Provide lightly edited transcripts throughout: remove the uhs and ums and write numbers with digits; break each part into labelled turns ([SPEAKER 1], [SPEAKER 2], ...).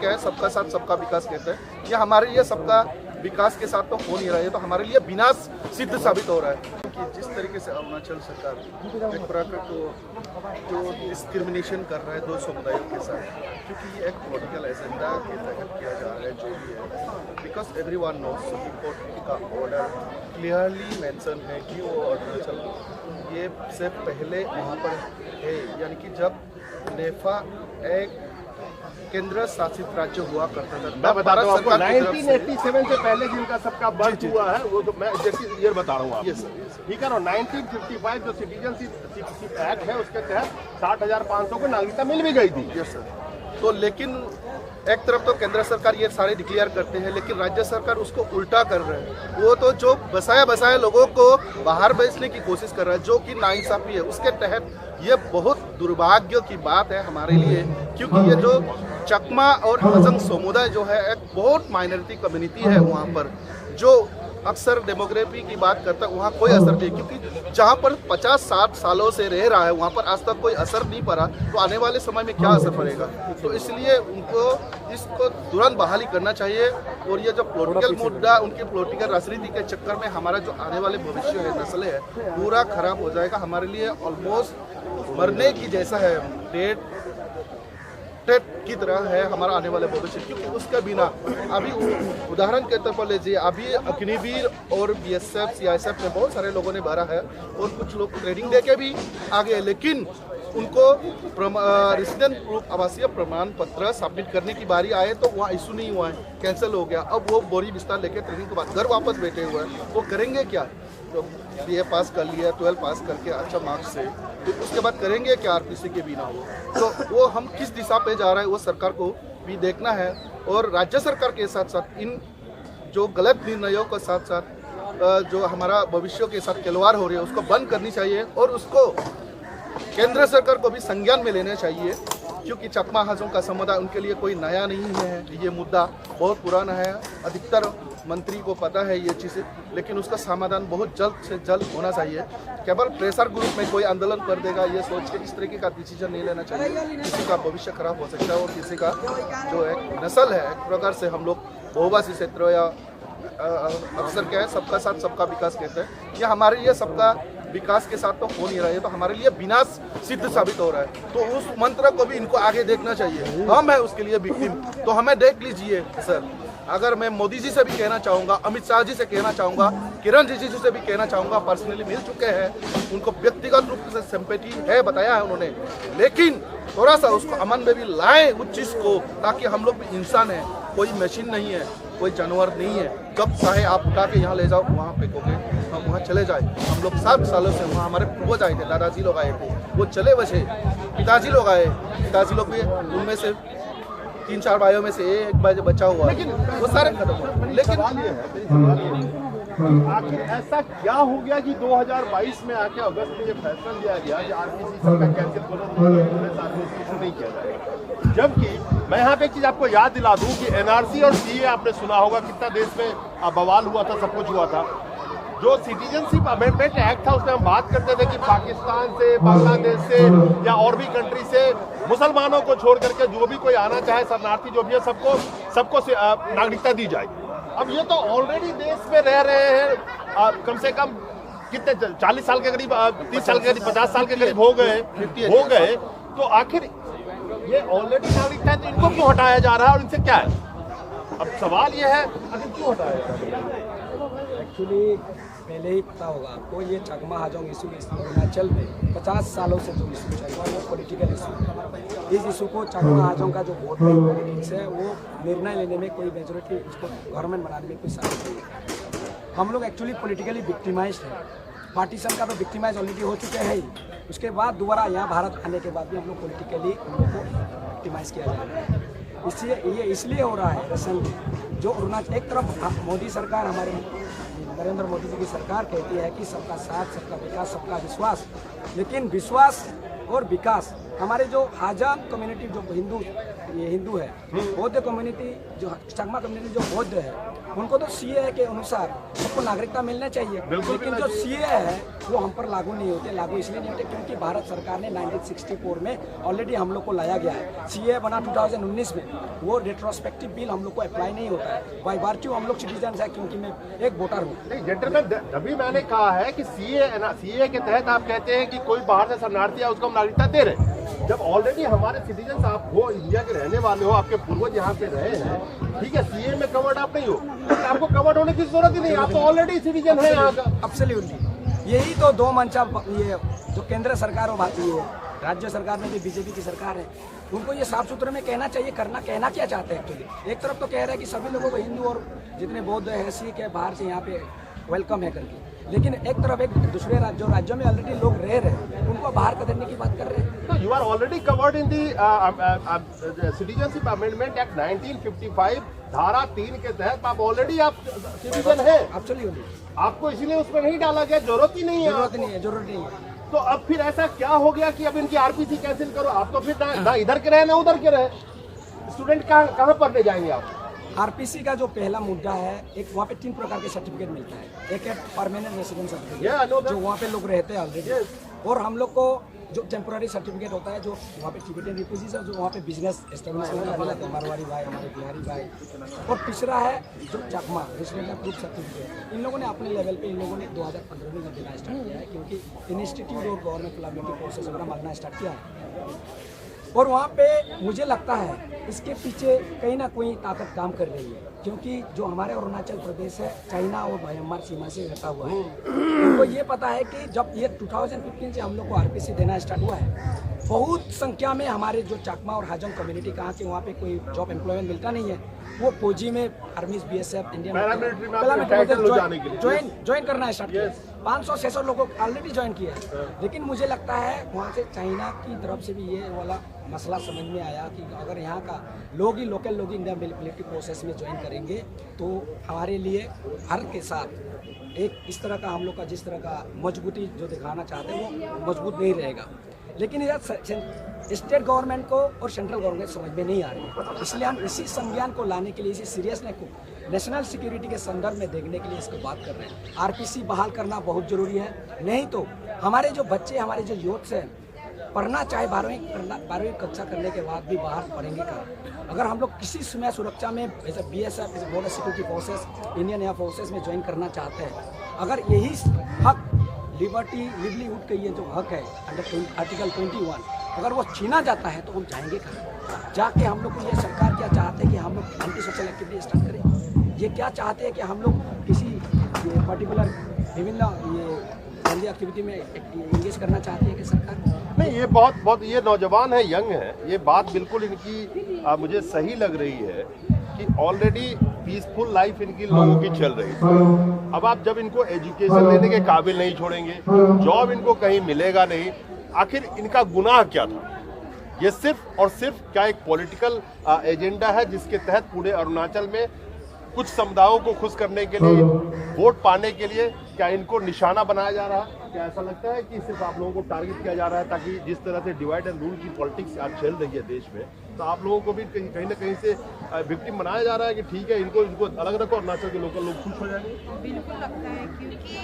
[SPEAKER 1] क्या है, सबका साथ सबका विकास कहते हैं। ये हमारे लिए सबका विकास के साथ तो हो नहीं रहा है, तो हमारे लिए विनाश सिद्ध साबित हो रहा है कि जिस तरीके से अरुणाचल सरकार एक प्रकार को जो डिस्क्रिमिनेशन कर रहा है दो समुदायों के साथ, क्योंकि ये एक पॉलिटिकल एजेंडा के तहत किया जा रहा है जो भी है। Because everyone knows supreme court का ऑर्डर क्लियरली मेंशन है कि वो अरुणाचल ये से पहले वहाँ पर है, यानी कि जब नेफा एक केंद्र शासित राज्य हुआ करता था।
[SPEAKER 2] मैं बता रहा हूँ आपको 1987 से पहले जिनका सबका बर्थ हुआ है वो तो मैं जैसे ये बता रहा हूँ आपको, ठीक है ना। 1955 जो सिटीजनशिप एक्ट है उसके तहत 60,500 को नागरिकता मिल भी गई थी।
[SPEAKER 1] Yes sir. तो लेकिन एक तरफ तो केंद्र सरकार ये सारे डिक्लेयर करते हैं, लेकिन राज्य सरकार उसको उल्टा कर रहे हैं। वो तो जो बसाए लोगों को बाहर भेजने की कोशिश कर रहा है, जो कि नाइंसाफी है। उसके तहत ये बहुत दुर्भाग्य की बात है हमारे लिए, क्योंकि ये जो चकमा और हजंग समुदाय जो है एक बहुत माइनॉरिटी कम्युनिटी है वहाँ पर, जो अक्सर डेमोग्राफी की बात करता है वहाँ कोई असर नहीं, क्योंकि जहाँ पर 50-60 सालों से रह रहा है वहाँ पर आज तक कोई असर नहीं पड़ा, तो आने वाले समय में क्या असर पड़ेगा। तो इसलिए उनको इसको तुरंत बहाली करना चाहिए। और ये जो पॉलिटिकल मुद्दा, उनके पॉलिटिकल राजनीति के चक्कर में हमारा जो आने वाले भविष्य है, नस्लें है, पूरा खराब हो जाएगा। हमारे लिए ऑलमोस्ट मरने की जैसा है, डेट की तरह है हमारा आने वाले भविष्य, क्योंकि उसके बिना अभी उदाहरण के तौर पर लीजिए, अभी अग्निवीर और बीएसएफ सीआईएसएफ में बहुत सारे लोगों ने भरा है और कुछ लोग ट्रेनिंग दे के भी आगे, लेकिन उनको रेसिडेंट प्रूफ आवासीय प्रमाण पत्र सबमिट करने की बारी आए तो वहाँ इशू नहीं हुआ है, कैंसिल हो गया। अब वो बोरी बिस्तर लेके ट्रेनिंग के बाद घर वापस बैठे हुए हैं, वो करेंगे क्या? तो बीए पास कर लिया, 12 पास करके अच्छा मार्क्स से, तो उसके बाद करेंगे क्या आरपीसी के बिना? तो वो हम किस दिशा पे जा रहे हैं वो सरकार को भी देखना है। और राज्य सरकार के साथ साथ इन जो गलत निर्णयों के साथ साथ जो हमारा भविष्य के साथ खिलवाड़ हो रही है उसको बंद करनी चाहिए, और उसको केंद्र सरकार को भी संज्ञान में लेना चाहिए, क्योंकि चकमा हाजों का समुदाय उनके लिए कोई नया नहीं है। ये मुद्दा बहुत पुराना है, अधिकतर मंत्री को पता है ये चीज़ें, लेकिन उसका समाधान बहुत जल्द से जल्द होना चाहिए। केवल प्रेशर ग्रुप में कोई आंदोलन कर देगा ये सोच के इस तरीके का डिसीजन नहीं लेना चाहिए। किसी का भविष्य खराब हो सकता है और किसी का जो एक नस्ल है, एक प्रकार से हम लोग बहुभाषी क्षेत्र या अक्सर क्या है, सबका साथ सबका विकास कहते हैं। ये हमारे लिए सबका विकास के साथ तो हो नहीं रहा है, तो हमारे लिए विनाश सिद्ध साबित हो रहा है। तो उस मंत्र को भी इनको आगे देखना चाहिए। हम है उसके लिए विक्टिम, तो हमें देख लीजिए सर। अगर मैं मोदी जी से भी कहना चाहूँगा, अमित शाह जी से कहना चाहूँगा, किरण रिजिजू से भी कहना चाहूँगा, पर्सनली मिल चुके हैं, उनको व्यक्तिगत रूप से सिंपैथी है, बताया है उन्होंने, लेकिन थोड़ा सा उसको अमन में भी लाएं उस चीज़ को, ताकि हम लोग भी इंसान हैं, कोई मशीन नहीं है, कोई जानवर नहीं है। जब चाहे आप उठा के यहाँ ले जाओ, वहाँ फेंकोगे, हम वहाँ चले जाए। हम लोग 7 सालों से वहाँ, हमारे पूर्वज आए थे, दादाजी लोग आए थे, वो चले बसे, पिताजी लोग आए, पिताजी लोग भी उनमें से 3-4 भाइयों में से एक भाई बचा हुआ, लेकिन वो सारे खत्म हो। लेकिन
[SPEAKER 2] आखिर ऐसा क्या हो गया कि 2022 में आके अगस्त में ये फैसला लिया गया कि आरपीसी सबका कैंसिल नहीं किया जाएगा? जबकि मैं यहाँ पे एक चीज आपको याद दिला दूं कि एनआरसी और सीए आपने सुना होगा, कितना देश में बवाल हुआ था, सब कुछ हुआ था। जो सिटीजनशिप अमेंडमेंट एक्ट था उसमें हम बात करते थे कि पाकिस्तान से, बांग्लादेश से या और भी कंट्री से मुसलमानों को छोड़ करके जो भी कोई आना चाहे, शरणार्थी जो भी है, सबको नागरिकता दी जाएगी। अब ये तो ऑलरेडी देश में रह रहे हैं, कम से कम कितने 40 साल के करीब, 30 साल के करीब, 50 साल के करीब हो गए। तो आखिर ये ऑलरेडी नागरिकता है, तो इनको क्यों हटाया जा रहा है और इनसे क्या है? अब सवाल ये है, आखिर क्यों हटाया जा रहा है?
[SPEAKER 3] एक्चुअली पहले ही पता होगा आपको, ये चकमा हाजोंग इशू अरुणाचल में 50 सालों से जो इशू चल रहा है वो पॉलिटिकल इशू है। इस इशू को चकमा हाजोंग का जो वोट पॉलिटिक्स है वो निर्णय लेने में कोई मेजोरिटी, उसको गवर्नमेंट बनाने में कोई साबित नहीं है। हम लोग एक्चुअली पॉलिटिकली विक्टिमाइज हैं। पार्टीशन का तो विक्टिमाइज ऑलरेडी हो चुके हैं ही, उसके बाद दोबारा यहाँ भारत आने के बाद भी हम लोग पॉलिटिकली हम लोग को विक्टिमाइज किया जा रहा है। इसलिए हो रहा है रिसेंटली जो अरुणाचल, एक तरफ मोदी सरकार, हमारे नरेंद्र मोदी जी की सरकार कहती है कि सबका साथ, सबका विकास, सबका विश्वास, लेकिन विश्वास और विकास हमारे जो हाजान कम्युनिटी, जो हिंदू ये हिंदू है, बौद्ध कम्युनिटी जो चकमा कम्युनिटी जो बौद्ध है, उनको तो सीए के अनुसार सबको नागरिकता मिलना चाहिए, लेकिन जो सीए है वो हम पर लागू नहीं होते। लागू इसलिए नहीं होते क्योंकि भारत सरकार ने 1964 में ऑलरेडी हम लोग को लाया गया है। सीए बना 2019 में, वो रेट्रोस्पेक्टिव बिल हम लोग को अप्लाई नहीं होता है। बाय वार्च्यू हम लोग सिटीजन है क्योंकि मैं एक वोटर हूँ।
[SPEAKER 2] नहीं जेंटलमैन, अभी मैंने कहा है कि सीए के तहत आप कहते हैं कि कोई बाहर से शरणार्थी है उसको हम नागरिकता दे रहे हैं, जब ऑलरेडी हमारे सिटीजन आप हो, इंडिया के रहने वाले हो, आपके पूर्वज यहाँ पे रहे हैं, ठीक है, सीए में कवर्ड आप नहीं हो, तो आपको कवर्ड होने की जरूरत ही नहीं, आप तो ऑलरेडी सिटीजन है यहाँ का।
[SPEAKER 3] एब्सोल्युटली, यही तो दो मंशा ये जो केंद्र सरकार और भारतीय है, राज्य सरकार में भी बीजेपी की सरकार है, उनको ये साफ सुथरे में कहना चाहिए, कहना क्या चाहते हैं एक्चुअली। एक तरफ तो कह रहे हैं कि सभी लोगों को हिंदू और जितने बौद्ध है सिख है बाहर से यहाँ पे वेलकम है करके, लेकिन एक तरफ एक दूसरे राज्यों में ऑलरेडी लोग रह रहे हैं, उनको बाहर करने की बात कर रहे हैं।
[SPEAKER 2] तो you are already covered in the citizenship amendment act 1955 धारा 3 के तहत आप ऑलरेडी आप सिटीजन है।
[SPEAKER 3] एब्सोल्युटली,
[SPEAKER 2] आपको इसीलिए उसमें नहीं डाला गया, जरूरत ही नहीं है,
[SPEAKER 3] जरूरत नहीं है।
[SPEAKER 2] तो अब फिर ऐसा क्या हो गया कि अब इनकी आरपीसी कैंसिल करो? आप तो फिर ना इधर के रहे ना उधर के रहे, स्टूडेंट कहाँ पढ़ने जाएंगे आप?
[SPEAKER 3] आरपीसी का जो पहला मुद्दा है, एक वहाँ पे 3 प्रकार के सर्टिफिकेट मिलता है। एक है परमानेंट रेसिडेंस सर्टिफिकेट जो वहाँ पे लोग रहते हैं ऑलरेडी, और हम लोग को जो टेम्पोररी सर्टिफिकेट होता है जो वहाँ पे टिबेटियन रिफ्यूजीज है जो वहाँ पे बिजनेस एस्टेब्लिशमेंट करने लगते हैं, मारवाड़ी भाई, हमारे बिहारी भाई। और तीसरा है जो चकमा रेसिडेंट प्रूफ सर्टिफिकेट, इन लोगों ने अपने लेवल पे इन लोगों ने 2015 में देना स्टार्ट किया है, क्योंकि इंस्टीट्यूट और गवर्नमेंट प्लानिंग कोर्सेज वगैरह मांगना स्टार्ट किया है। और वहाँ पे मुझे लगता है इसके पीछे कहीं ना कोई ताकत काम कर रही है, क्योंकि जो हमारे अरुणाचल प्रदेश है चाइना और म्यांमार सीमा से रहता हुआ है, उनको ये पता है कि जब ये 2015 से हम लोग को आरपीसी देना स्टार्ट हुआ है, बहुत संख्या में हमारे जो चकमा और हाजोंग कम्युनिटी कहाँ के वहाँ पे कोई जॉब एम्प्लॉयमेंट मिलता नहीं है, वो फौजी में आर्मी, बीएसएफ, इंडियन ज्वाइन करना स्टार्ट किया। 500-600 लोगों को ऑलरेडी ज्वाइन किया है। लेकिन मुझे लगता है वहाँ से चाइना की तरफ से भी ये वाला मसला समझ में आया कि अगर यहाँ का लोग ही लोकल लोग इंडिया मिलिट्री प्रोसेस में ज्वाइन करेंगे तो हमारे लिए भारत के साथ एक इस तरह का हम लोग का जिस तरह का मजबूती जो दिखाना चाहते हैं वो मजबूत नहीं रहेगा। लेकिन यह स्टेट गवर्नमेंट को और सेंट्रल गवर्नमेंट समझ में नहीं आ रही है, इसलिए हम इसी संज्ञान को लाने के लिए, इसी सीरियसनेस को नेशनल सिक्योरिटी के संदर्भ में देखने के लिए इसको बात कर रहे हैं। आरपीसी बहाल करना बहुत जरूरी है, नहीं तो हमारे जो बच्चे, हमारे जो यूथ हैं, पढ़ना चाहे 12वीं कक्षा करने के बाद भी बाहर पढ़ेंगे कहाँ? अगर हम लोग किसी समय सुरक्षा में जैसे BSF, border security forces, Indian air forces में ज्वाइन करना चाहते हैं, अगर यही हक लिवलीहुड का ये जो हक है अंडर आर्टिकल 21, अगर वो छीना जाता है तो हम जाएंगे कहाँ? जाके हम लोग को ये सरकार क्या चाहते हैं कि हम लोग एंटी सोशल एक्टिविटी स्टार्ट करें? ये क्या चाहते हैं कि हम लोग किसी ये पर्टिकुलर विभिन्न ये गंदी एक्टिविटी में इंगेज करना चाहती है कि सरकार?
[SPEAKER 2] नहीं, ये बहुत ये नौजवान है, यंग है, ये बात बिल्कुल इनकी मुझे सही लग रही है कि ऑलरेडी पीसफुल लाइफ इनकी लोगों की चल रही है। अब आप जब इनको एजुकेशन लेने के काबिल नहीं छोड़ेंगे, जॉब इनको कहीं मिलेगा नहीं, आखिर इनका गुनाह क्या था? ये सिर्फ और सिर्फ क्या एक पॉलिटिकल एजेंडा है जिसके तहत पूरे अरुणाचल में कुछ समुदायों को खुश करने के लिए, वोट पाने के लिए क्या इनको निशाना बनाया जा रहा है? क्या ऐसा लगता है कि सिर्फ आप लोगों को टारगेट किया जा रहा है ताकि जिस तरह से डिवाइड एंड रूल की पॉलिटिक्स आज चल रही है देश में, तो आप लोगों को भी कहीं ना कहीं से विक्टिम बनाया जा रहा है कि ठीक है इनको अलग रखो, अरुणाचल के लोकल लोग खुश हो जाएंगे?
[SPEAKER 4] बिल्कुल लगता है, क्योंकि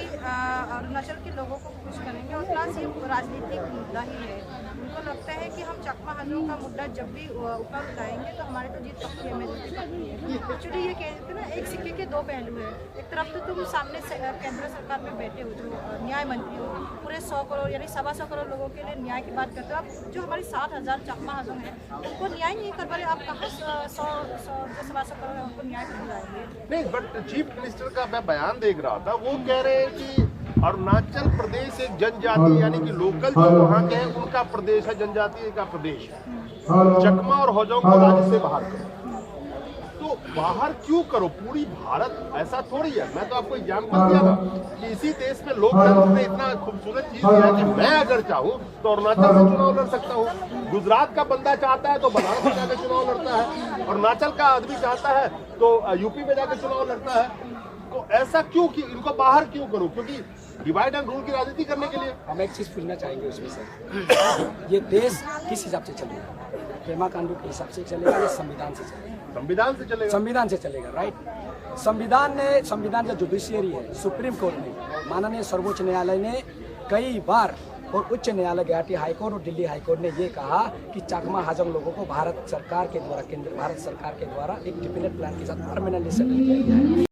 [SPEAKER 4] अरुणाचल के लोगों को खुश करेंगे और प्लस ये राजनीतिक मुद्दा ही है। उनको लगता है कि हम चकमा हाजों का मुद्दा जब भी ऊपर उठाएंगे तो हमारे तो जीत पक्की है। एक्चुअली ये कहते हैं ना, एक सिक्के के 2 पहलू है। एक तरफ तो तुम सामने केंद्र सरकार में बैठे हो, जो न्याय मंत्री हो, पूरे 100 करोड़ यानी 125 करोड़ लोगों के लिए न्याय की बात करते हो। आप जो हमारी 7000 चकमा हाजों हैं उनको न्याय नहीं कर पा रहे, आप कहाँ 100-125 करोड़ है उनको न्याय दिलाएंगे?
[SPEAKER 2] नहीं, बट चीफ मिनिस्टर का मैं बयान देख रहा था, वो कह रहे हैं कि अरुणाचल प्रदेश एक जनजाति यानी कि लोकल जो वहाँ के हैं उनका प्रदेश है, जनजाति का प्रदेश है। चकमा और हाजोंग को राज्य से बाहर करो, तो बाहर क्यों करो? पूरी भारत ऐसा थोड़ी है। मैं तो आपको एग्जाम्पल दिया था कि इसी देश में लोकतंत्र ने इतना खूबसूरत चीज दिया है कि मैं अगर चाहूँ तो अरुणाचल से चुनाव लड़ सकता हूँ। गुजरात का बंदा चाहता है तो बनारस में जाकर चुनाव लड़ता है, अरुणाचल का आदमी चाहता है तो यूपी में जाकर चुनाव लड़ता है। तो ऐसा क्यों कि इनको बाहर क्यों करो? क्योंकि डिवाइड एंड रूल की राजनीति करने के लिए।
[SPEAKER 3] हम एक चीज पूछना चाहेंगे उसमें से, ये देश किस हिसाब से चल रहा है? पेमा खांडू के हिसाब से चलेगा या संविधान से चलेगा?
[SPEAKER 2] संविधान से चलेगा।
[SPEAKER 3] संविधान से चलेगा, राइट। संविधान का जुडिशियरी है, सुप्रीम कोर्ट ने, माननीय सर्वोच्च न्यायालय ने कई बार और उच्च न्यायालय गुवाहाटी हाईकोर्ट और दिल्ली हाईकोर्ट ने ये कहा कि चकमा हाजोंग लोगों को भारत सरकार के द्वारा, केंद्र भारत सरकार के द्वारा एक डिफिनेट प्लान के साथ परमानेंटली सेटल किया गया है।